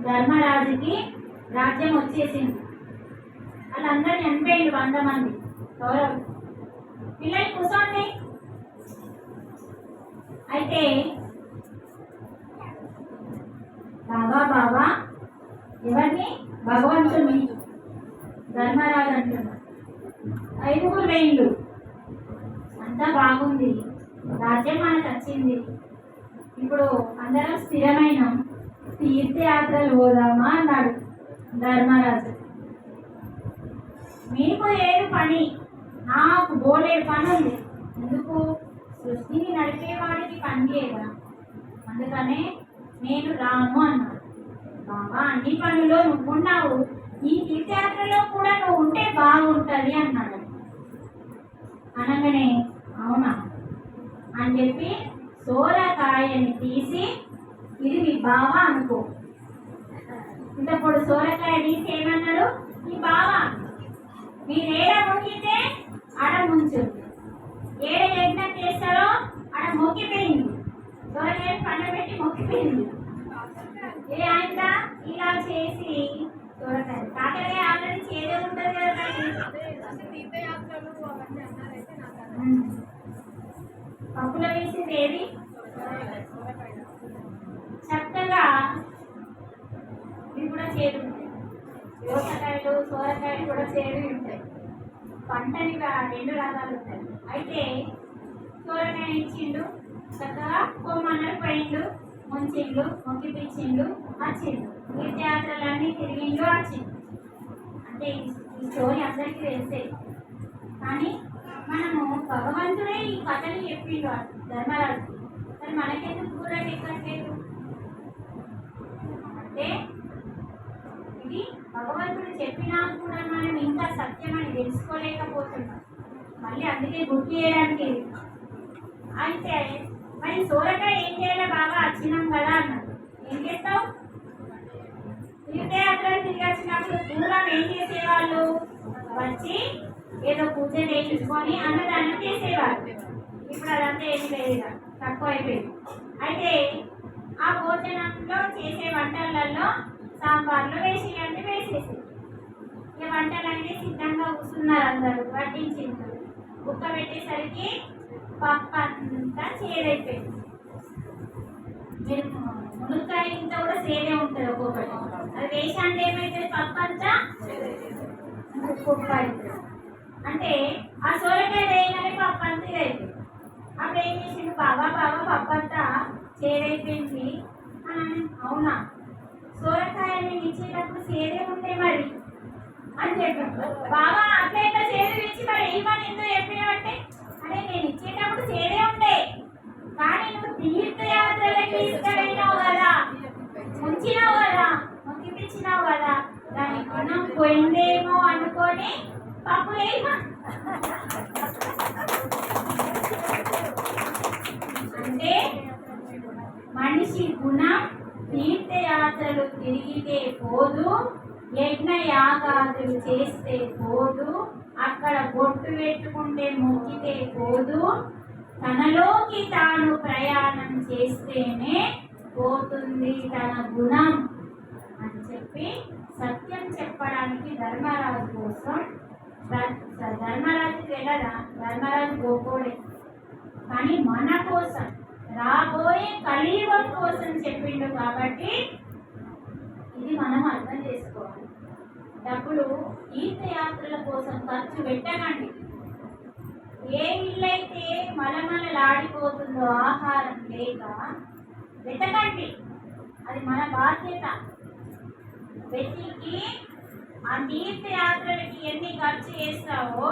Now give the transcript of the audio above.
ధర్మరాజుకి రాజ్యం వచ్చేసింది. వాళ్ళందరూ చనిపోయింది 100 మంది కౌరవులు. పిల్లలు కూర్చోండి. అయితే బాబా ఎవరిని? భగవంతుని. ధర్మరాజు అంటున్నారు 5 వేళ్ళు అంతా బాగుంది, రాజ్యం మనకు వచ్చింది, ఇప్పుడు అందరం స్థిరమైన తీర్థయాత్రలు పోదామా అన్నాడు ధర్మరాజు. మీకు ఏడు పని, నాకు బోలేడు పని ఉంది. ఎందుకు? సృష్టిని నడిపేవాడికి పని లేదా? అందుకనే నేను రాను అన్నాడు. బాబా అన్ని పనుల్లో నువ్వున్నావు, ఈ తీర్థయాత్రలో కూడా నువ్వు ఉంటే బాగుంటుంది అన్నాడు. అనగానే అవునా అని చెప్పి సోరకాయని తీసి, ఇది మీ బావ అనుకో. ఇంతప్పుడు సోరకాయ తీసి ఏమన్నాడు? ఈ బావ మీరు ఏడ మొక్కితే ఆడ ముంచు, ఏడ యజ్ఞం చేస్తారో ఆడ మొక్కిపోయింది. సోరకాయ పండబెట్టి మొక్కిపోయింది. ఏ ఆయన ఇలా చేసి సోరకాయ కాకరకాయ ఆల్రెడీ చేదే ఉంటుంది కదా, పప్పులో వేసింది ఏది? చక్కగా ఇవి కూడా చేదు ఉంటాయి. దోసకాయలు సోరకాయలు కూడా చేదు ఉంటాయి. పంటని 2 రకాలు ఉంటాయి. అయితే సోరకాయ ఇచ్చిండు, చక్కగా కొమ్మన్నడు పోయిండు, ముంచిండు, మొక్కిపిచ్చిండు, వచ్చిండు. తీర్థయాత్రలన్నీ తిరిగిండు, వచ్చిండు. అంటే ఈ స్టోరీ అందరికీ తెలిసే, కానీ మనము భగవంతుడే ఈ కథని చెప్పిండు ధర్మరాజు. మరి మనకెందుకు కూడా ఎక్కట్లేదు అంటే, ఇది భగవంతుడు చెప్పినా కూడా మనం ఇంకా సత్యమని తెలుసుకోలేకపోతున్నాం. మళ్ళీ అందుకే గుర్తు చేయడానికి. అయితే మరి సోరకాయ ఏం చేయాలి? బాగా వచ్చినాం కదా అన్నాడు. ఏం చేస్తావు? తీర్థయాత్రలు తిరిగి వచ్చినప్పుడు పూర్వం ఏం చేసేవాళ్ళు? వచ్చి ఏదో పూజ చేయించుకొని అన్నదానం చేసేవారు. ఇప్పుడు అదంతా ఏం లేదు, తక్కువ అయిపోయింది. అయితే ఆ భోజనంలో చేసే వంటలలో సాంబార్లో వేసేయండి వేసేసి, ఇక వంటలన్నీ సిద్ధంగా కూర్చున్నారు, అందరూ వడ్డించింది. బుక్క పెట్టేసరికి పప్పు అంతా చేదైపోయింది. మీరు మునక్కాయ ఇంత కూడా సేదే ఉంటుంది ఒక్కొక్కటి, అది వేసి అంటే ఏమైతుంది? పప్పు అంతా ఉప్పు అవుతుంది. అంటే ఆ సోరకాయ వేయగానే పప్పు అంతా ఇదైపోయింది. అప్పుడు ఏం చేసిండు? బాబా పప్పు అంతా చేదైపోయింది అని. అవునా, సోరకాయ నేను ఇచ్చేటప్పుడు సేదే ఉంటే మరి అని చెప్పాను. బాబా అట్లా ఇట్లా చేదు ఇచ్చి మరి ఏమని ఎందుకు చెప్పినావంటే, అదే నేను ఇచ్చేటప్పుడు సేదే ఉండే, కానీ నువ్వు తీర్థయాత్రలకు తీసుకెళ్ళినావు కదా, ఉంచినావు కదా, మొక్కిపించినావు కదా, దాని గుణం పోయిందేమో అనుకొని పప్పు వేయమా. అంటే మనిషి గుణం తీర్థయాత్రలు తిరిగితే పోదు, యజ్ఞ యాగాదులు చేస్తే పోదు, అక్కడ బొట్టు పెట్టుకుంటే మొక్కితే పోదు, తనలోకి తాను ప్రయాణం చేస్తేనే పోతుంది తన గుణం అని చెప్పి సత్యం చెప్పడానికి ధర్మరాజు కోసం, ధర్మరాజుకి వెళ్ళదా, ధర్మరాజు గోపోడే, కానీ మన కోసం, రాబోయే కలియుగం కోసం చెప్పిండు. కాబట్టి ఇది మనం అర్థం చేసుకోవాలి. డబ్బులు తీర్థయాత్రల కోసం ఖర్చు పెట్టకండి. ఏ ఇల్లైతే మలమలలాడిపోతుందో ఆహారం లేక వెతకండి, అది మన బాధ్యత. వెతికి ఆ తీర్థయాత్రలకి ఎన్ని ఖర్చు చేస్తావో